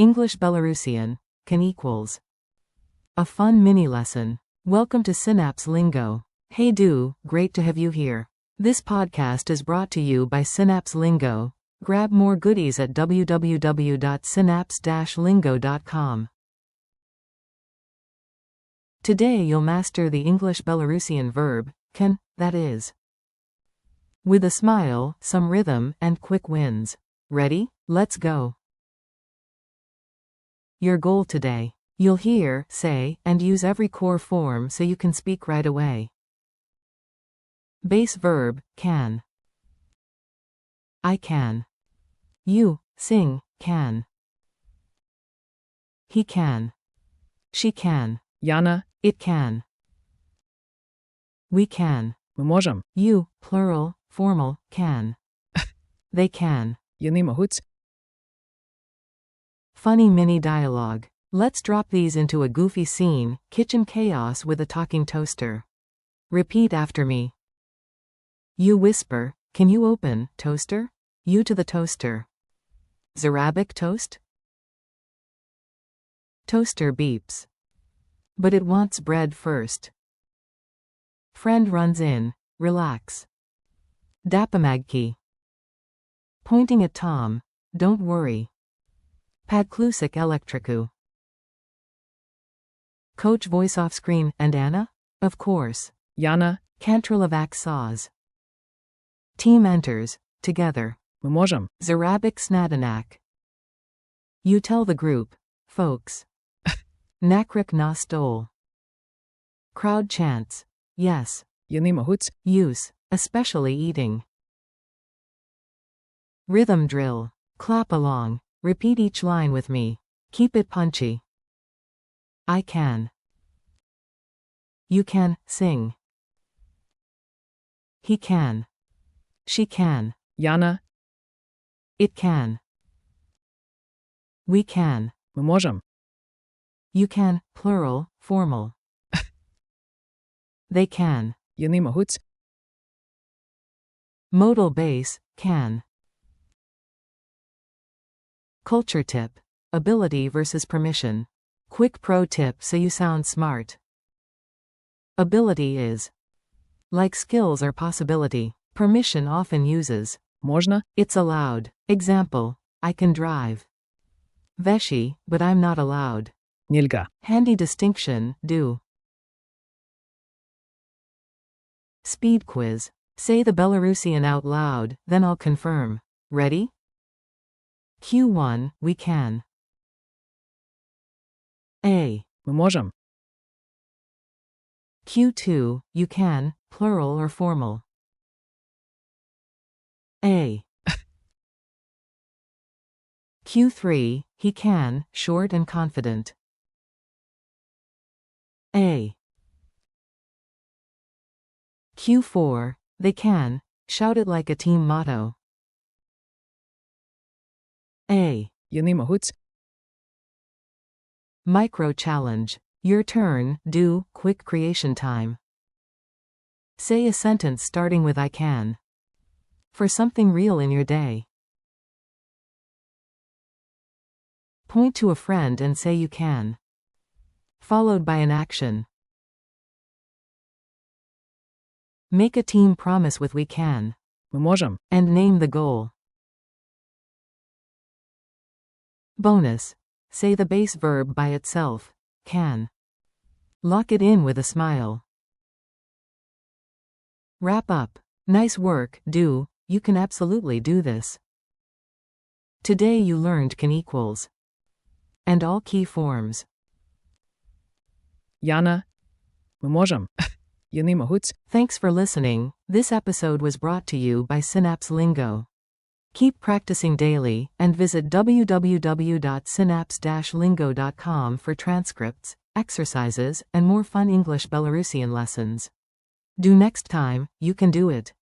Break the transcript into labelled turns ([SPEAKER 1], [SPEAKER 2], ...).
[SPEAKER 1] English-Belarusian, can equals. A fun mini lesson. Welcome to Synapse Lingo. Hey great to have you here. This podcast is brought to you by Synapse Lingo. Grab more goodies at www.synapse-lingo.com. Today you'll master the English-Belarusian verb, can, that is. With a smile, some rhythm, and quick wins. Ready? Let's go. Your goal today. You'll hear, say, and use every core form so you can speak right away. Base verb, can. I can. You, sing, can. He can. She can.
[SPEAKER 2] Jana,
[SPEAKER 1] It can. We can.
[SPEAKER 2] ми можемо.
[SPEAKER 1] You, plural, formal, can. They can.
[SPEAKER 2] Вони можуть.
[SPEAKER 1] Funny mini dialogue. Let's drop these into a goofy scene, kitchen chaos with a talking toaster. Repeat after me. You whisper, can you open, toaster? You to the toaster. Arabic toast? Toaster beeps. But it wants bread first. Friend runs in, relax. Dapamagki. Pointing at Tom, don't worry. Padklusik elektriku. Coach voice off screen, and Anna? Of course.
[SPEAKER 2] Jana,
[SPEAKER 1] Kantralovac saws. Team enters, together.
[SPEAKER 2] ми можемо.
[SPEAKER 1] Arabic snadanak. You tell the group, folks. Nakrik na stole. Crowd chants, yes.
[SPEAKER 2] Вони можуть.
[SPEAKER 1] Use, especially eating. Rhythm drill. Clap along. Repeat each line with me. Keep it punchy. I can. You can, sing. He can. She can.
[SPEAKER 2] Jana,
[SPEAKER 1] It can. We can.
[SPEAKER 2] ми можемо.
[SPEAKER 1] You can, plural, formal. They can.
[SPEAKER 2] Вони можуть.
[SPEAKER 1] Modal base, can. Culture tip. Ability versus permission. Quick pro tip so you sound smart. Ability is. Like skills or possibility. Permission often uses.
[SPEAKER 2] Можна.
[SPEAKER 1] It's allowed. Example. I can drive. Veshi, but I'm not allowed.
[SPEAKER 2] Нельга.
[SPEAKER 1] Handy distinction, do. Speed quiz. Say the Belarusian out loud, then I'll confirm. Ready? Q1, we can. A.
[SPEAKER 2] Ми можемо.
[SPEAKER 1] Q2, you can, plural or formal. A. Q3, he can, short and confident. A. Q4, they can, shout it like a team motto. A.
[SPEAKER 2] Вони можуть.
[SPEAKER 1] Micro challenge. Your turn, do, quick creation time. Say a sentence starting with I can. For something real in your day. Point to a friend and say you can. Followed by an action. Make a team promise with we can.
[SPEAKER 2] Ми можемо.
[SPEAKER 1] And name the goal. Bonus. Say the base verb by itself, can. Lock it in with a smile. Wrap up. Nice work, do, you can absolutely do this. Today you learned can equals. And all key forms.
[SPEAKER 2] Jana, ми можемо. Вони можуть.
[SPEAKER 1] Thanks for listening. This episode was brought to you by Synapse Lingo. Keep practicing daily, and visit www.synapse-lingo.com for transcripts, exercises, and more fun English-Belarusian lessons. Do next time, you can do it.